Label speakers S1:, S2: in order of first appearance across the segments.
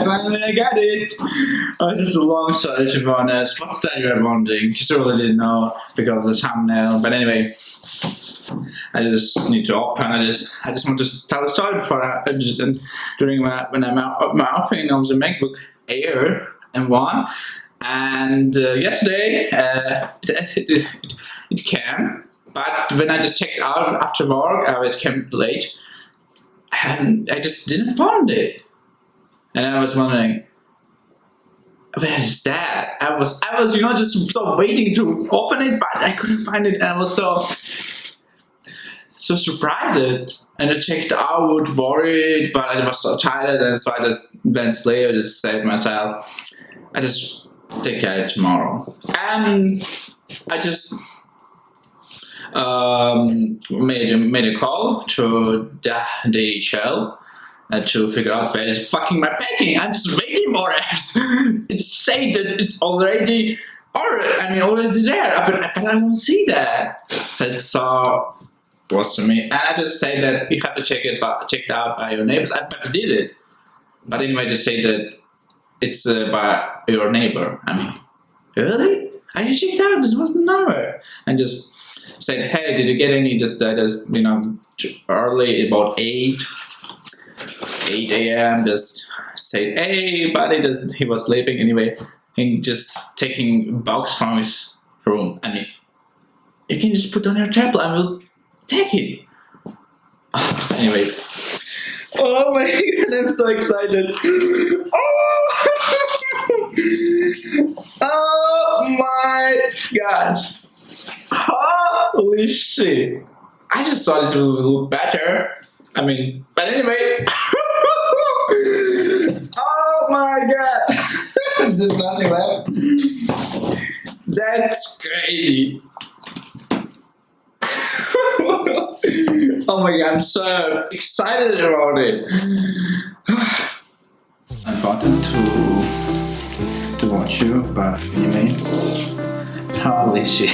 S1: I got it. Oh, just a long story to be honest. What's that you were wondering? Just really didn't know because of the thumbnail. But anyway, I just need to open. I just want to tell a story before during my opening of the Macbook Air M1, and yesterday it came. But when I just checked out after work, I always came late, and I just didn't find it. And I was wondering, where is that? I was just so waiting to open it, but I couldn't find it, and I was so surprised. And I checked out, worried, but I was so tired, and so I just went to sleep. I just said to myself, I just take care of it tomorrow. And I just made a call to the DHL to figure out where is fucking my packing. I'm just waiting for it. It's saying that it's already there, but I won't see that. That's so close to me. And I just say that you have to check it out by your neighbors. I never did it, but anyway, just say that it's by your neighbor. I mean, really? I just checked out. This wasn't nowhere. And just said, hey, did you get any? Just early, about 8 a.m. Just said, hey, buddy. He was sleeping anyway, and just taking box from his room. I mean, you can just put on your tablet and we'll take it. Anyway, oh my god, I'm so excited. Oh my gosh. Holy shit. I just thought this would look better. I mean, but anyway. Oh my god. There's nothing left. That's crazy. Oh my god, I'm so excited about it. I wanted to watch you, but anyway. Holy shit.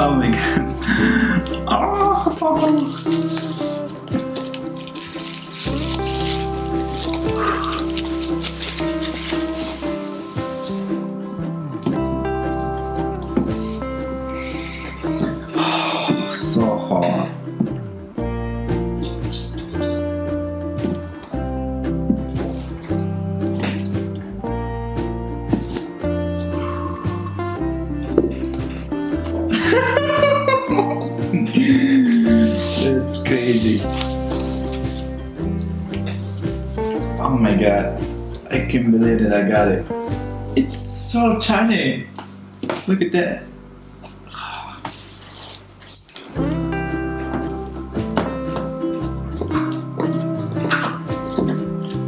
S1: Oh my god. Oh. So hot. That's crazy. Oh my god. I can't believe that I got it. It's so tiny. Look at that.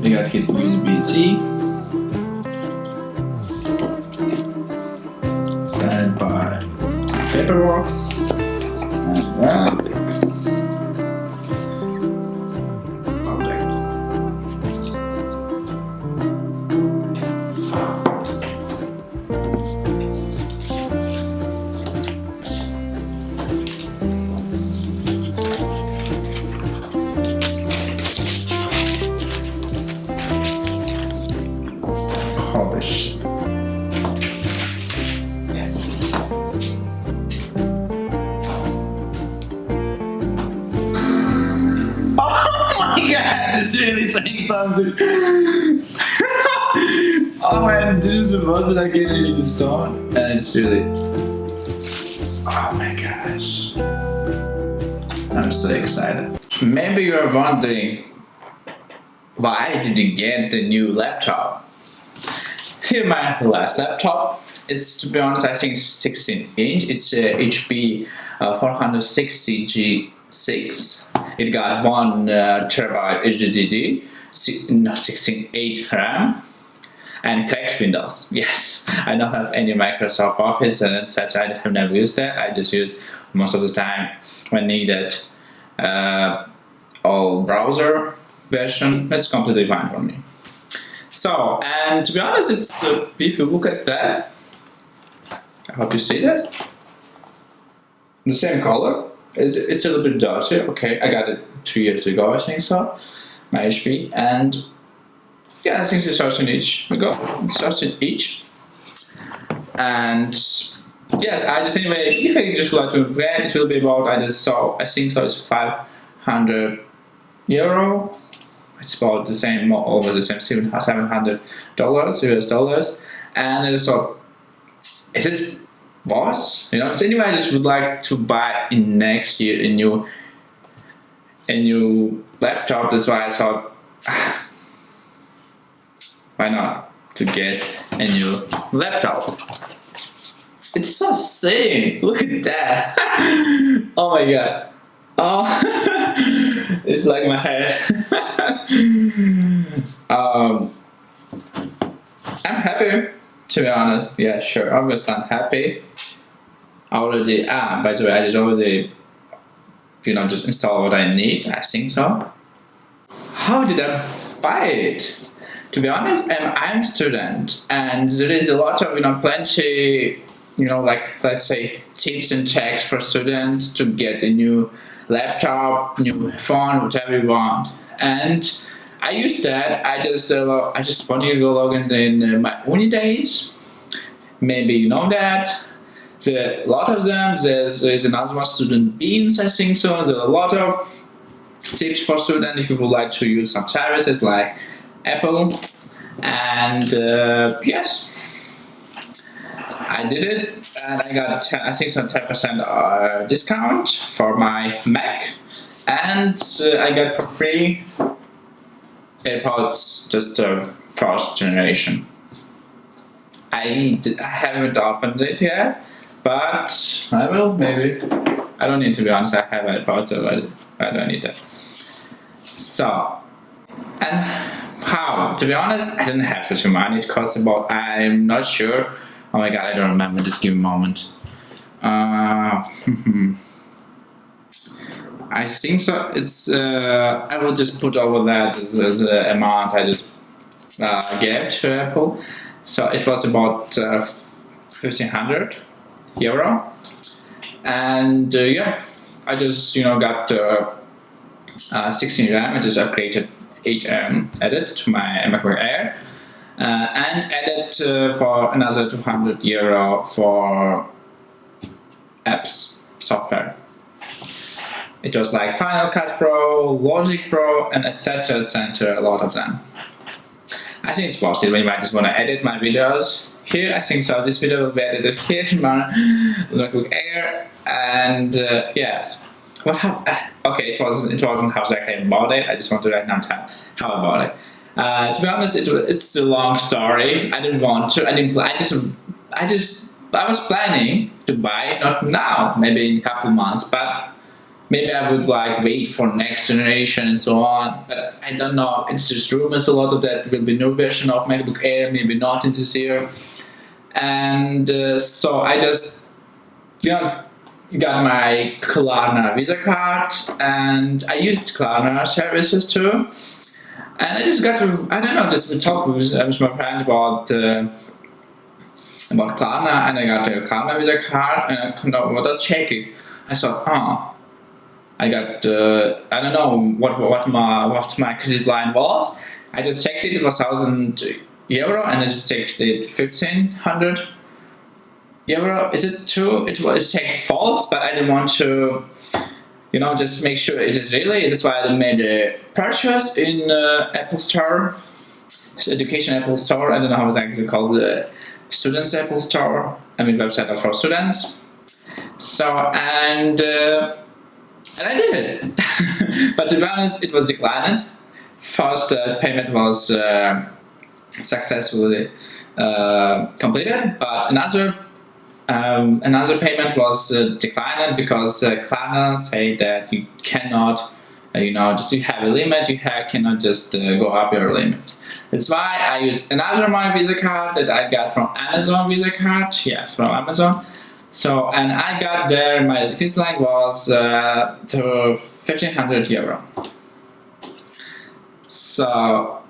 S1: We got hit USB-C. Signed by paperwork. And that. Polish. Oh my god, it's really saying something. Oh man, this is supposed to get into sound, and it's really. Oh my gosh. I'm so excited. Maybe you're wondering, why did you get the new laptop? Here my last laptop. It's, to be honest, I think 16-inch. It's a HP 460 G6. It got 1 terabyte HDD, 16.8 RAM, and cracked Windows. Yes, I don't have any Microsoft Office and etc. I have never used that. I just use most of the time when needed all browser version. That's completely fine for me. So, and to be honest, it's if you look at that, I hope you see that. The same color. It's a little bit dirty. Okay, I got it 2 years ago, I think so. My HP, and yeah, I think it's 1,000 each. We go 1,000 each. And yes, I just anyway, if I just would like to upgrade, it will be about, I think so it's €500. It's about the same, more over the same $700 US dollars. And so, is it worth? You know, so anyway, I just would like to buy in next year a new laptop. That's why I thought, why not to get a new laptop? It's so sick. Look at that. Oh my god. Oh, it's like my hair. I'm happy, to be honest. Yeah, sure. Obviously, I'm happy. I already am. By the way, I just already, just install what I need. I think so. How did I buy it? To be honest, I'm a student, and there is a lot of, plenty, like, let's say, tips and tricks for students to get a new laptop, new phone, whatever you want. And I used that. I just wanted to go log in my uni days. Maybe you know that. There are a lot of them. There's another one, student beans, I think so. There are a lot of tips for students if you would like to use some services like Apple. And yes, I did it, and I got I think some 10% discount for my Mac, and I got for free AirPods, just first generation. I haven't opened it yet, but I will maybe. I don't need, to be honest. I have AirPods already. I don't need that. So, and how? To be honest, I didn't have such a money. It cost about, I'm not sure. Oh my god, I don't remember. Just give me a moment. I think so. It's. I will just put over that as the amount I just gave to Apple. So it was about €1,500, and yeah, I just got 16 RAM. I just upgraded 8 added to my Macbook Air. And added for another €200 for apps, software. It was like Final Cut Pro, Logic Pro, and etc, a lot of them. I think it's worth it when you just want to edit my videos here. I think so. This video will be edited here in my Macbook Air, and yes. Okay, it wasn't how I came about it. I just want to right now tell how about it. To be honest, it's a long story. I didn't want to. I was planning to buy, not now, maybe in a couple months, but maybe I would wait for next generation and so on. But I don't know. It's just rumors. A lot of that will be new version of MacBook Air, maybe not in this year. And so I just got my Klarna Visa card, and I used Klarna services too. And I just got to, I don't know, just talk with my friend about Klarna, and I got a Klarna Visa card, and I come over to check it. I thought, I got, I don't know what my credit line was. I just checked it. It was €1,000, and it just takes it €1,500. Is it true? It was checked false, but I didn't want to, just make sure it is really. That's why I made a purchase in Apple Store, Education Apple Store. I don't know how it's actually called, the Students Apple Store. I mean, website for students. So and I did it, but to be honest, it was declined. First payment was successfully completed, but another payment was declined because Klarna said that you cannot, just you have a limit, you cannot just go up your limit. That's why I used another my Visa card that I got from Amazon Visa card, yes, from Amazon. So, and I got there, my credit line was to €1,500. So,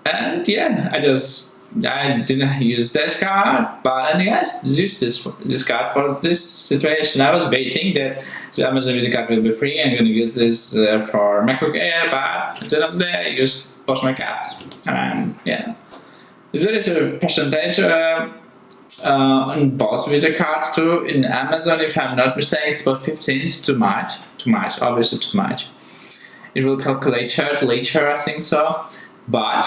S1: and yeah, I didn't use this card, but anyways, use this card for this situation. I was waiting that the Amazon Visa card will be free. I'm going to use this for MacBook Air, but at the end of the day, I used both my cards. and yeah, there is a percentage on both Visa cards too. In Amazon, if I'm not mistaken, it's about 15. It's too much, obviously too much. It will calculate later, I think so, but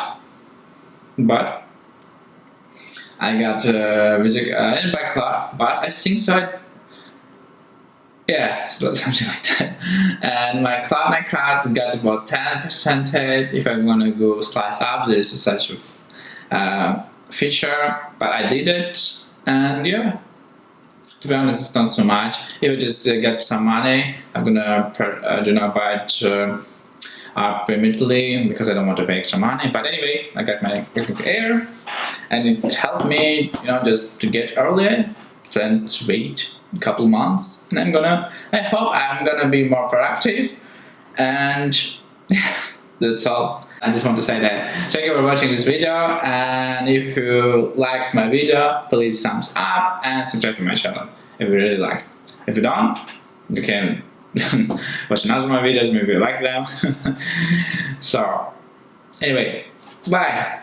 S1: I got Visa in my card, but I think so. Yeah, something like that. And my Klarna card got about 10%. If I'm gonna go slice up, there is such a feature, but I did it, and yeah. To be honest, it's not so much. If I just get some money, I'm gonna buy it up immediately because I don't want to pay extra money. But anyway, I got my Macbook Air, and it helped me, just to get earlier than to wait a couple months. And I hope I'm gonna be more productive. And that's all. I just want to say that. Thank you for watching this video, and if you liked my video, please thumbs up and subscribe to my channel if you really like. If you don't, you can watch another of my videos, maybe you like them. So, anyway, bye!